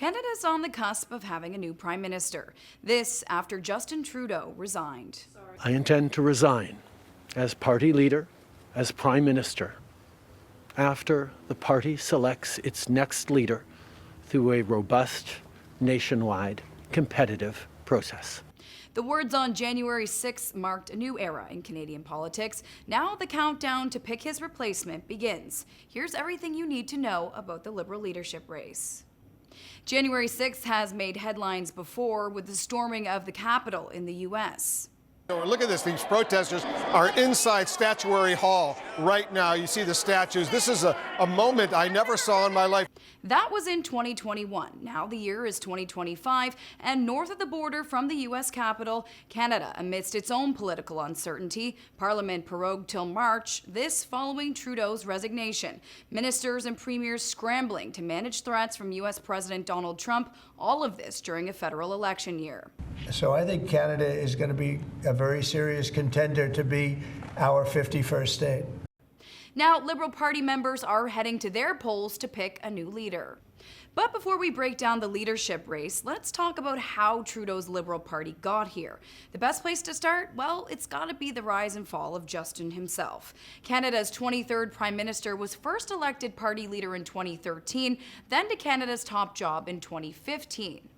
Canada's on the cusp of having a new prime minister. This after Justin Trudeau resigned. I intend to resign as party leader, as prime minister, after the party selects its next leader through a robust, nationwide, competitive process. The words on January 6th marked a new era in Canadian politics. Now the countdown to pick his replacement begins. Here's everything you need to know about the Liberal leadership race. January 6th has made headlines before with the storming of the Capitol in the U.S. Look at this. These protesters are inside Statuary Hall right now. You see the statues. This is a moment I never saw in my life. That was in 2021. Now the year is 2025, and north of the border from the U.S. Capitol, Canada, amidst its own political uncertainty, Parliament prorogued till March, this following Trudeau's resignation. Ministers and premiers scrambling to manage threats from U.S. President Donald Trump, all of this during a federal election year. So I think Canada is going to be a very serious contender to be our 51st state. Now, Liberal Party members are heading to their polls to pick a new leader. But before we break down the leadership race, let's talk about how Trudeau's Liberal Party got here. The best place to start? Well, it's got to be the rise and fall of Justin himself. Canada's 23rd Prime Minister was first elected party leader in 2013, then to Canada's top job in 2015.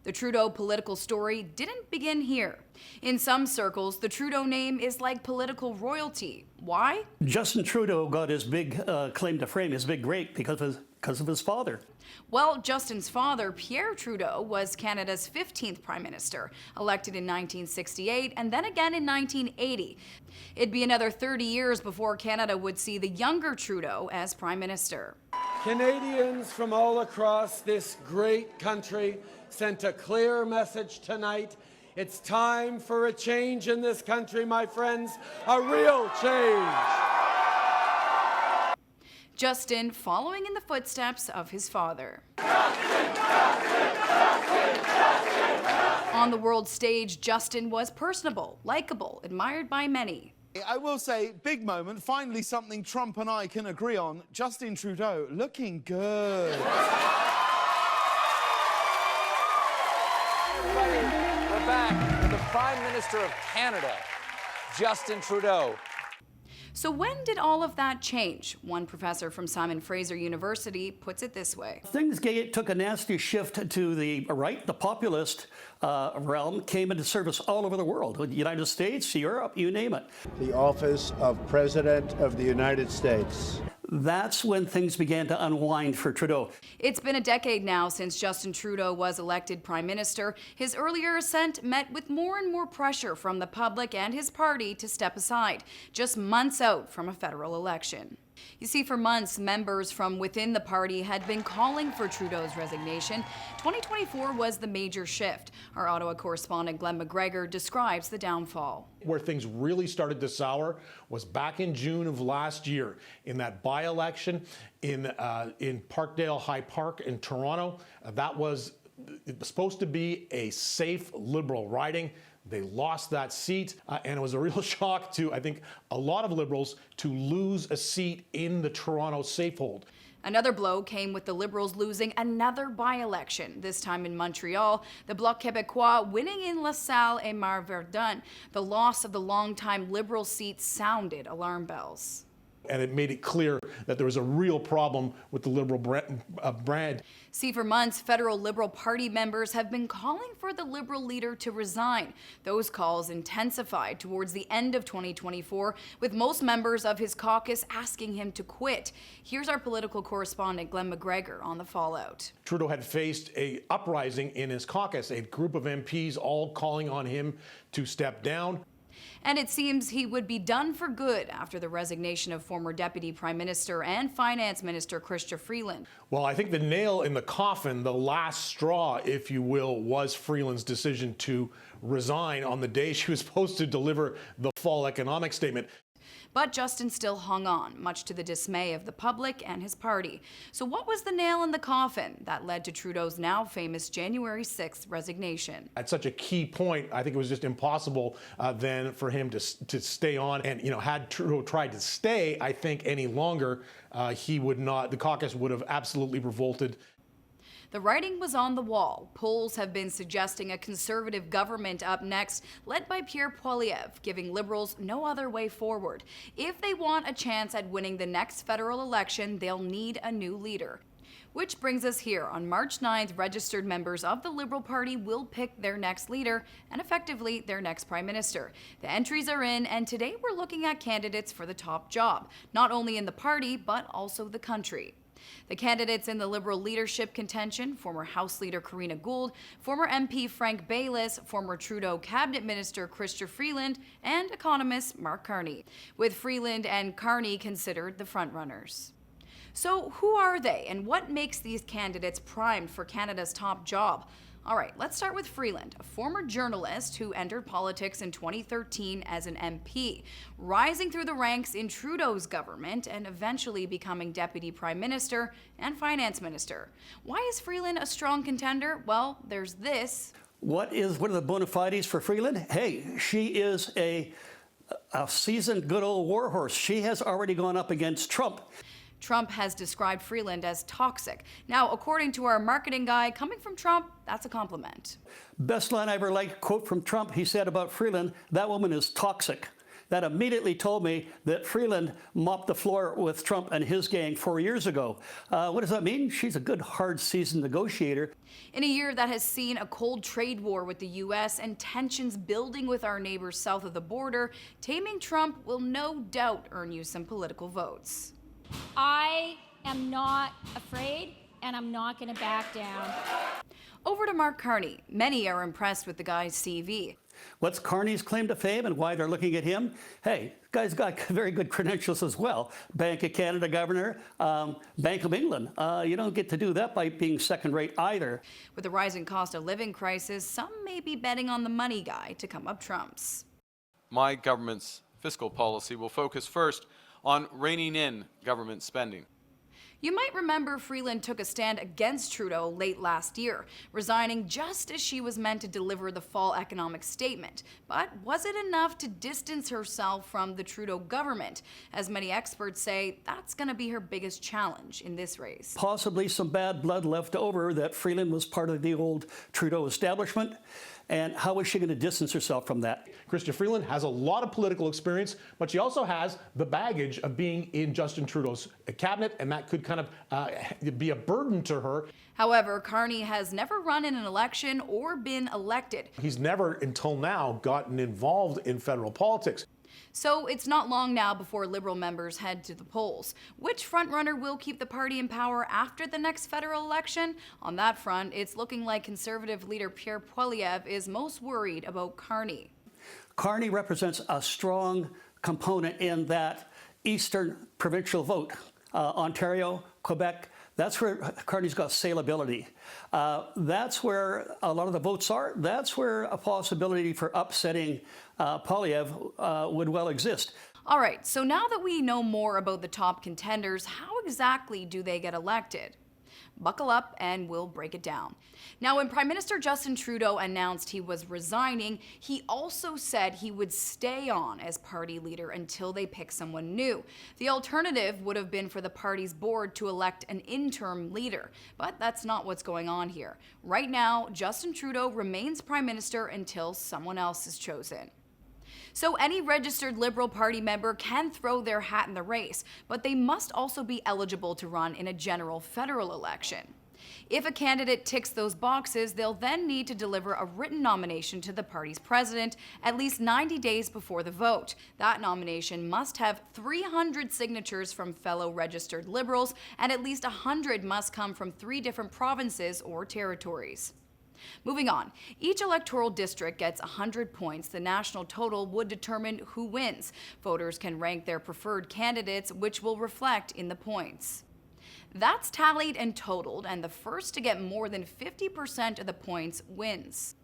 The Trudeau political story didn't begin here. In some circles, the Trudeau name is like political royalty. Why? Justin Trudeau got his big claim to fame, his big break, because of his father. Well, Justin's father, Pierre Trudeau, was Canada's 15th Prime Minister, elected in 1968 and then again in 1980. It'd be another 30 years before Canada would see the younger Trudeau as Prime Minister. Canadians from all across this great country sent a clear message tonight. It's time for a change in this country, my friends, a real change. Justin following in the footsteps of his father. On the world stage, Justin was personable, likable, admired by many. I will say, big moment, finally something Trump and I can agree on. Justin Trudeau looking good. We're back with the Prime Minister of Canada, Justin Trudeau. So when did all of that change? One professor from Simon Fraser University puts it this way. Things took a nasty shift to the right. The populist realm came into service all over the world. The United States, Europe, you name it. The office of President of the United States. That's when things began to unwind for Trudeau. It's been a decade now since Justin Trudeau was elected Prime Minister. His earlier ascent met with more and more pressure from the public and his party to step aside, just months out from a federal election. You see, for months, members from within the party had been calling for Trudeau's resignation. 2024 was the major shift. Our Ottawa correspondent Glenn McGregor describes the downfall. Where things really started to sour was back in June of last year in that by-election in Parkdale High Park in Toronto. It was supposed to be a safe Liberal riding. They lost that seat, and it was a real shock to, I think, a lot of Liberals to lose a seat in the Toronto safehold. Another blow came with the Liberals losing another by-election, this time in Montreal, the Bloc Québécois winning in LaSalle et Marverdun. The loss of the longtime Liberal seat sounded alarm bells. And it made it clear that there was a real problem with the Liberal brand. See, for months, federal Liberal Party members have been calling for the Liberal leader to resign. Those calls intensified towards the end of 2024, with most members of his caucus asking him to quit. Here's our political correspondent Glenn McGregor on the fallout. Trudeau had faced an uprising in his caucus, a group of MPs all calling on him to step down. And it seems he would be done for good after the resignation of former Deputy Prime Minister and Finance Minister Chrystia Freeland. Well, I think the nail in the coffin, the last straw, if you will, was Freeland's decision to resign on the day she was supposed to deliver the fall economic statement. But Justin still hung on, much to the dismay of the public and his party. So what was the nail in the coffin that led to Trudeau's now famous January 6th resignation? At such a key point, I think it was just impossible then for him to stay on. And, had Trudeau tried to stay, I think, any longer, he would not, the caucus would have absolutely revolted. The writing was on the wall. Polls have been suggesting a conservative government up next, led by Pierre Poilievre, giving Liberals no other way forward. If they want a chance at winning the next federal election, they'll need a new leader. Which brings us here. On March 9th, registered members of the Liberal Party will pick their next leader and effectively their next prime minister. The entries are in, and today we're looking at candidates for the top job, not only in the party, but also the country. The candidates in the Liberal leadership contention: former House Leader Karina Gould, former MP Frank Baylis, former Trudeau Cabinet Minister Chrystia Freeland, and economist Mark Carney, with Freeland and Carney considered the frontrunners. So who are they, and what makes these candidates primed for Canada's top job? All right, let's start with Freeland, a former journalist who entered politics in 2013 as an MP, rising through the ranks in Trudeau's government and eventually becoming Deputy Prime Minister and Finance Minister. Why is Freeland a strong contender? Well, there's this. What are the bona fides for Freeland? Hey, she is a seasoned good old warhorse. She has already gone up against Trump. Trump has described Freeland as toxic. Now, according to our marketing guy, coming from Trump, that's a compliment. Best line I ever liked, quote from Trump, he said about Freeland, "That woman is toxic." That immediately told me that Freeland mopped the floor with Trump and his gang 4 years ago. What does that mean? She's a good, hard, seasoned negotiator. In a year that has seen a cold trade war with the U.S. and tensions building with our neighbors south of the border, taming Trump will no doubt earn you some political votes. I am not afraid, and I'm not going to back down. Over to Mark Carney. Many are impressed with the guy's CV. What's Carney's claim to fame and why they're looking at him? Hey, guy's got very good credentials as well. Bank of Canada governor, Bank of England. You don't get to do that by being second-rate either. With the rising cost of living crisis, some may be betting on the money guy to come up trumps. My government's fiscal policy will focus first on reining in government spending. You might remember Freeland took a stand against Trudeau late last year, resigning just as she was meant to deliver the fall economic statement. But was it enough to distance herself from the Trudeau government? As many experts say, that's going to be her biggest challenge in this race. Possibly some bad blood left over, that Freeland was part of the old Trudeau establishment. And how is she going to distance herself from that? Chrystia Freeland has a lot of political experience, but she also has the baggage of being in Justin Trudeau's cabinet, and that could kind of be a burden to her. However, Carney has never run in an election or been elected. He's never, until now, gotten involved in federal politics. So it's not long now before Liberal members head to the polls. Which frontrunner will keep the party in power after the next federal election? On that front, it's looking like Conservative leader Pierre Poilievre is most worried about Carney. Carney represents a strong component in that eastern provincial vote. Ontario, Quebec, that's where Carney's got saleability. That's where a lot of the votes are. That's where a possibility for upsetting Poilievre would well exist. All right, so now that we know more about the top contenders, how exactly do they get elected? Buckle up and we'll break it down. Now, when Prime Minister Justin Trudeau announced he was resigning, he also said he would stay on as party leader until they pick someone new. The alternative would have been for the party's board to elect an interim leader, but that's not what's going on here. Right now, Justin Trudeau remains Prime Minister until someone else is chosen. So any registered Liberal Party member can throw their hat in the race, but they must also be eligible to run in a general federal election. If a candidate ticks those boxes, they'll then need to deliver a written nomination to the party's president at least 90 days before the vote. That nomination must have 300 signatures from fellow registered Liberals, and at least 100 must come from 3 different provinces or territories. Moving on, each electoral district gets 100 points. The national total would determine who wins. Voters can rank their preferred candidates, which will reflect in the points. That's tallied and totaled, and the first to get more than 50% of the points wins.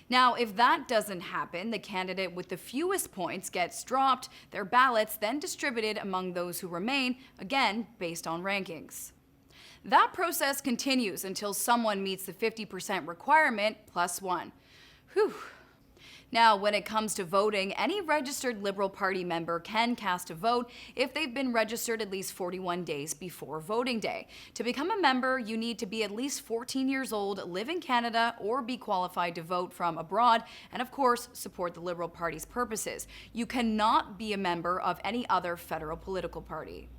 Now, if that doesn't happen, the candidate with the fewest points gets dropped, their ballots then distributed among those who remain, again based on rankings. That process continues until someone meets the 50% requirement plus 1. Whew. Now, when it comes to voting, any registered Liberal Party member can cast a vote if they've been registered at least 41 days before voting day. To become a member, you need to be at least 14 years old, live in Canada, or be qualified to vote from abroad, and of course, support the Liberal Party's purposes. You cannot be a member of any other federal political party.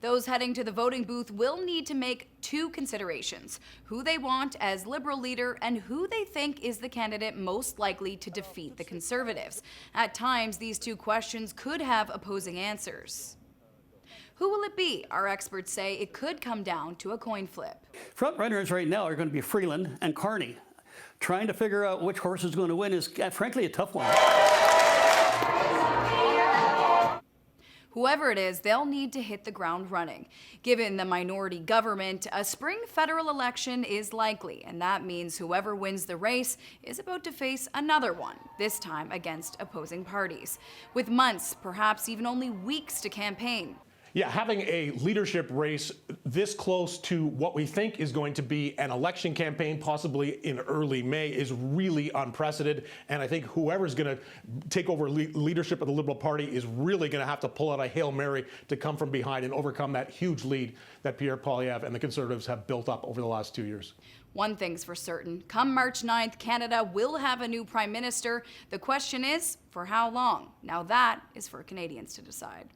Those heading to the voting booth will need to make two considerations: who they want as Liberal leader and who they think is the candidate most likely to defeat the Conservatives. At times, these two questions could have opposing answers. Who will it be? Our experts say it could come down to a coin flip. Front runners right now are going to be Freeland and Carney. Trying to figure out which horse is going to win is, frankly, a tough one. Whoever it is, they'll need to hit the ground running. Given the minority government, a spring federal election is likely, and that means whoever wins the race is about to face another one, this time against opposing parties. With months, perhaps even only weeks to campaign. Yeah, having a leadership race this close to what we think is going to be an election campaign, possibly in early May, is really unprecedented. And I think whoever's going to take over leadership of the Liberal Party is really going to have to pull out a Hail Mary to come from behind and overcome that huge lead that Pierre Poilievre and the Conservatives have built up over the last 2 years. One thing's for certain, come March 9th, Canada will have a new Prime Minister. The question is, for how long? Now that is for Canadians to decide.